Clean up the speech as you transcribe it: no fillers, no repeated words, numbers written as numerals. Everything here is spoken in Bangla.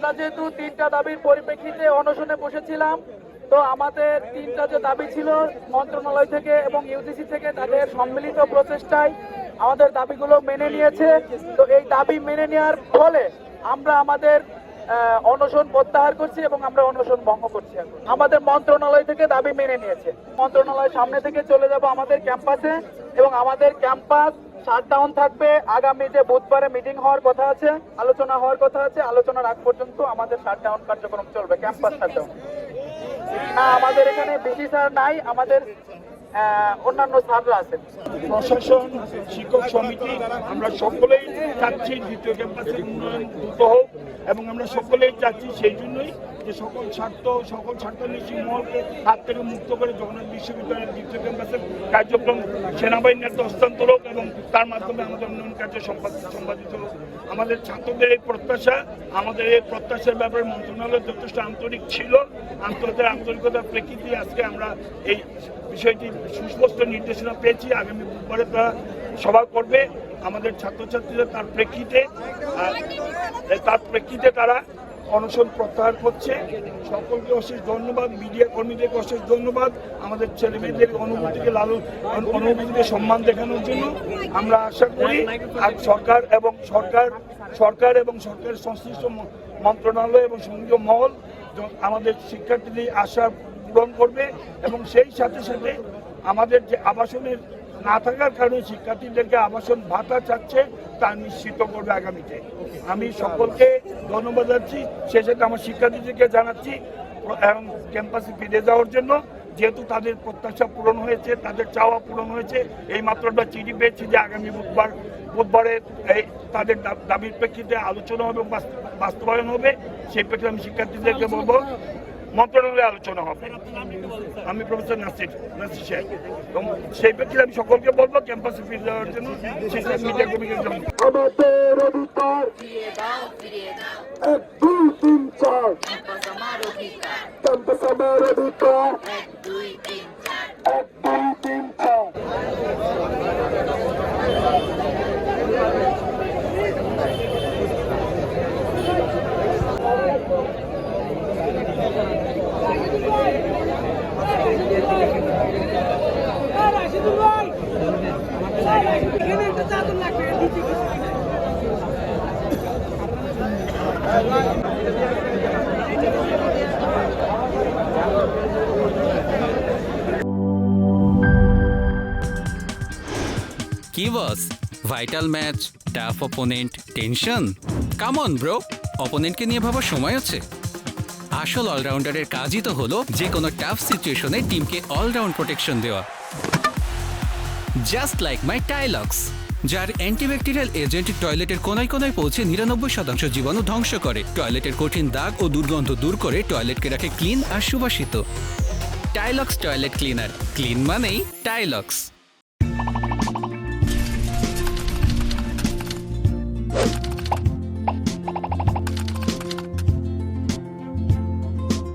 আমরা যেহেতু 3টা দাবির পরিপ্রেক্ষিতে অনশনে বসেছিলাম, তো আমাদের 3টা যে দাবি ছিল মন্ত্রণালয় থেকে এবং ইউজিসি থেকে, তাদের সম্মিলিত প্রচেষ্টায় আমাদের দাবিগুলো মেনে নিয়েছে। তো এই দাবি মেনে নেওয়ার ফলে আমরা আমাদের অনশন প্রত্যাহার করছি এবং আমরা অনশন ভঙ্গ করছি। আমাদের মন্ত্রণালয় থেকে দাবি মেনে নিয়েছে। মন্ত্রণালয়ের সামনে থেকে চলে যাব আমাদের ক্যাম্পাসে এবং আমাদের ক্যাম্পাস শাটডাউন থাকবে। আগামী যে বুধবারে মিটিং হওয়ার কথা আছে, আলোচনা হওয়ার কথা আছে, আলোচনার আগ পর্যন্ত আমাদের শাটডাউন কার্যক্রম চলবে, ক্যাম্পাস শাটডাউন। আমাদের এখানে বিসি স্যার নাই, আমাদের অন্যান্য স্যাররা আছেন। প্রশাসন, শিক্ষক সমিতি, আমরা সকলেই চাচ্ছি দ্বিতীয় ক্যাম্পাসের উন্নয়ন দ্রুত হোক এবং আমরা সকলেই চাচ্ছি সেই জন্যই যে সকল স্বার্থান্বেষী মহলকে হাত থেকে মুক্ত করে জগন্নাথ বিশ্ববিদ্যালয়ের দ্বিতীয় ক্যাম্পাসের কার্যক্রম সেনাবাহিনীর হাতে হস্তান্তর হোক এবং তার মাধ্যমে আমাদের উন্নয়ন কার্য সম্পাদিত হোক। আমাদের ছাত্রদের এই প্রত্যাশা, আমাদের এই প্রত্যাশার ব্যাপারে মন্ত্রণালয় যথেষ্ট আন্তরিক ছিল। আন্তরিকতার প্রেক্ষিতে আজকে আমরা এই বিষয়টি সুস্পষ্ট নির্দেশনা পেয়েছি। আগামী বুধবারে তারা সভা করবে আমাদের ছাত্রছাত্রীদের, তার প্রেক্ষিতে তারা অনশন প্রত্যাহার করছে। সকলকে অশেষ ধন্যবাদ, মিডিয়া কর্মীদেরকে অশেষ ধন্যবাদ আমাদের ছেলেমেয়েদের অনুভূতিকে সম্মান দেখানোর জন্য। আমরা আশা করি আজ সরকার এবং সরকারের সংশ্লিষ্ট মন্ত্রণালয় এবং সংঘীয় মহল আমাদের শিক্ষার্থীদের আশা পূরণ করবে এবং সেই সাথে সাথে আমাদের যে আবাসনের না থাকার কারণে শিক্ষার্থীদেরকে আবাসন ভাতা চাচ্ছে তা নিশ্চিত করবে আগামীতে। আমি সকলকে ধন্যবাদ জানাচ্ছি, সেই সাথে আমার শিক্ষার্থীদেরকে জানাচ্ছি এবং ক্যাম্পাসে ফিরে যাওয়ার জন্য, যেহেতু তাদের প্রত্যাশা পূরণ হয়েছে, তাদের চাওয়া পূরণ হয়েছে। এই মাত্র আমরা চিঠি পেয়েছি যে আগামী বুধবারে তাদের দাবির প্রেক্ষিতে আলোচনা হবে, বাস্তবায়ন হবে। সেই প্রেক্ষিতে আমি শিক্ষার্থীদেরকে বলবো মন্ত্রণালয়ে আলোচনা হবে। আমি প্রফেসর নাসির সাহেব, এবং সেই প্রেক্ষিতে আমি সকলকে বলবো ক্যাম্পাসে ফিরে যাওয়ার জন্য। মিডিয়া কর্মীকে আমাদের অধিকার 1 2 3 4 ক্যাম্পাস আমার অধিকার 1 2 3 4। কি boss, vital match, tough opponent, tension? Come on bro, অপোনেন্টকে নিয়ে ভাবার সময় আছে। আসল অলরাউন্ডারের কাজই তো হলো যে কোনো টাফ সিচুয়েশনে টিমকে অলরাউন্ড প্রোটেকশন দেওয়া। জাস্ট লাইক মাই টাইলক্স, যার অ্যান্টিব্যাকটেরিয়াল এজেন্ট টয়লেটের কোনায় কোনায় পৌঁছে 99% জীবাণু ধ্বংস করে, টয়লেটের কঠিন দাগ ও দুর্গন্ধ দূর করে টয়লেটকে রাখে ক্লিন আর সুবাসিত। টাইলক্স টয়লেট ক্লিনার, ক্লিন মানেই টাইলক্স।